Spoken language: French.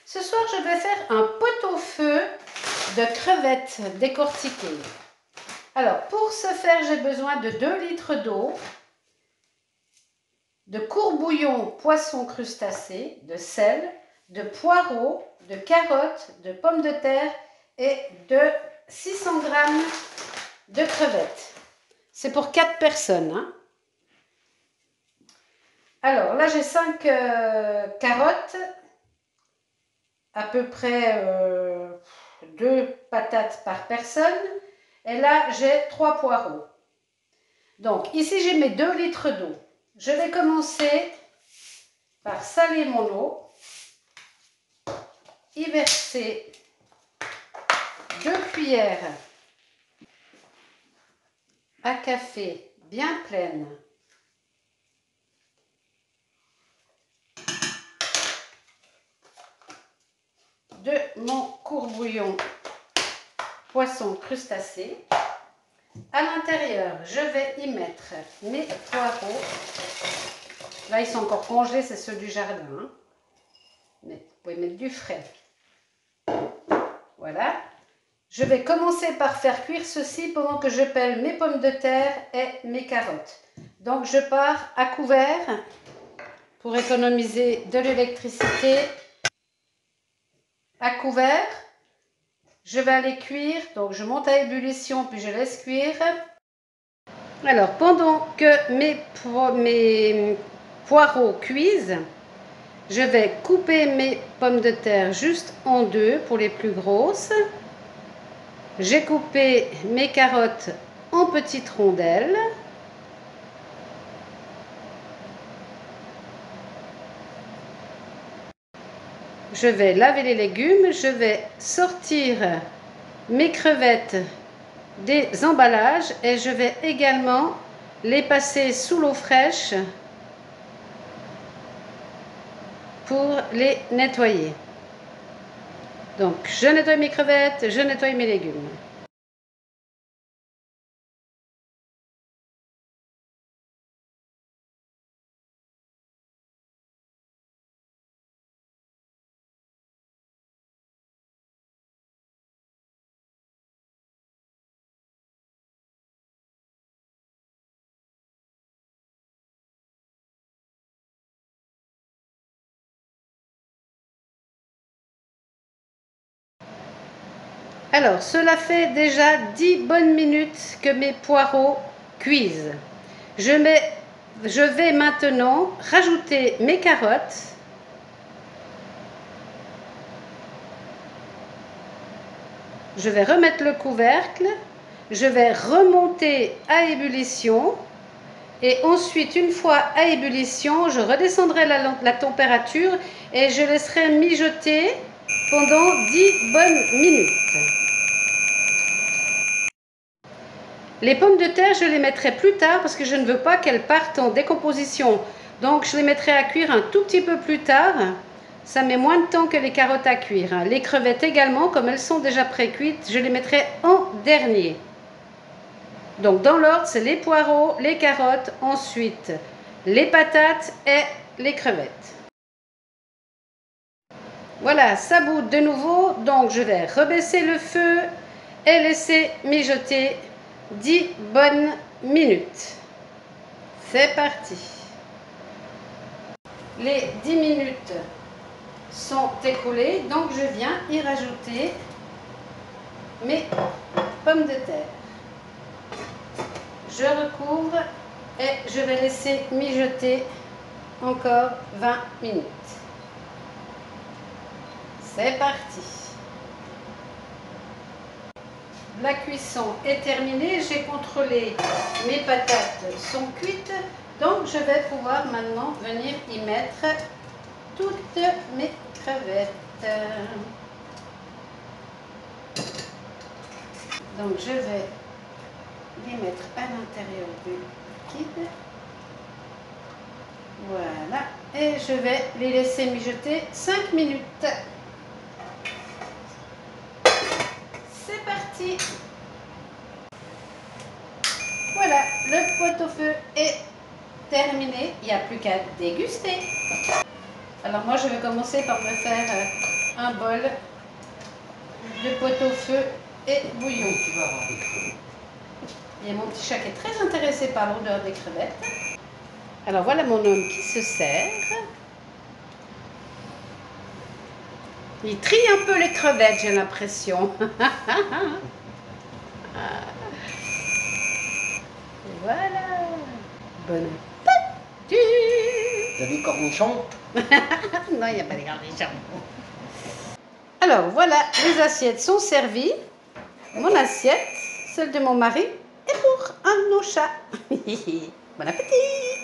Ce soir, je vais faire un pot-au-feu de crevettes décortiquées. Alors, pour ce faire, j'ai besoin de 2 litres d'eau, de courbouillon poisson crustacé, de sel, de poireaux, de carottes, de pommes de terre et de 600 g de crevettes. C'est pour 4 personnes. Hein. Alors, là, j'ai 5 carottes, à peu près 2 patates par personne. Et là, j'ai 3 poireaux. Donc, ici, j'ai mes 2 litres d'eau. Je vais commencer par saler mon eau, y verser 2 cuillères à café bien pleines de mon courbouillon poisson crustacé. À l'intérieur, je vais y mettre mes poireaux. Là, ils sont encore congelés, c'est ceux du jardin. Hein. Mais vous pouvez mettre du frais. Voilà. Je vais commencer par faire cuire ceci pendant que je pèle mes pommes de terre et mes carottes. Donc, je pars à couvert pour économiser de l'électricité. À couvert, je vais aller cuire. Donc, je monte à ébullition puis je laisse cuire. Alors, pendant que mes poireaux cuisent, je vais couper mes pommes de terre juste en deux pour les plus grosses. J'ai coupé mes carottes en petites rondelles. Je vais laver les légumes. Je vais sortir mes crevettes des emballages et je vais également les passer sous l'eau fraîche pour les nettoyer. Donc, je nettoie mes crevettes, je nettoie mes légumes. Alors, cela fait déjà 10 bonnes minutes que mes poireaux cuisent. Je vais maintenant rajouter mes carottes. Je vais remettre le couvercle. Je vais remonter à ébullition. Et ensuite, une fois à ébullition, je redescendrai la température et je laisserai mijoter pendant 10 bonnes minutes. Les pommes de terre, je les mettrai plus tard parce que je ne veux pas qu'elles partent en décomposition. Donc, je les mettrai à cuire un tout petit peu plus tard. Ça met moins de temps que les carottes à cuire. Les crevettes également, comme elles sont déjà pré-cuites, je les mettrai en dernier. Donc, dans l'ordre, c'est les poireaux, les carottes, ensuite les patates et les crevettes. Voilà, ça boude de nouveau. Donc, je vais rebaisser le feu et laisser mijoter 10 bonnes minutes. C'est parti. Les 10 minutes sont écoulées, donc je viens y rajouter mes pommes de terre. Je recouvre et je vais laisser mijoter encore 20 minutes. C'est parti. La cuisson est terminée, j'ai contrôlé, mes patates sont cuites, donc je vais pouvoir maintenant venir y mettre toutes mes crevettes. Donc je vais les mettre à l'intérieur du liquide. Voilà, et je vais les laisser mijoter 5 minutes. C'est parti. Voilà, le pot-au-feu est terminé. Il n'y a plus qu'à déguster. Alors moi, je vais commencer par me faire un un bol de pot-au-feu et bouillon. Et mon petit chat qui est très intéressé par l'odeur des crevettes. Alors voilà mon homme qui se sert. Il trie un peu les crevettes, j'ai l'impression. Voilà. Bon appétit. Il y a des cornichons? Non, il n'y a pas de cornichons. Alors voilà, les assiettes sont servies. Mon assiette, celle de mon mari, et pour un de nos chats. Bon appétit.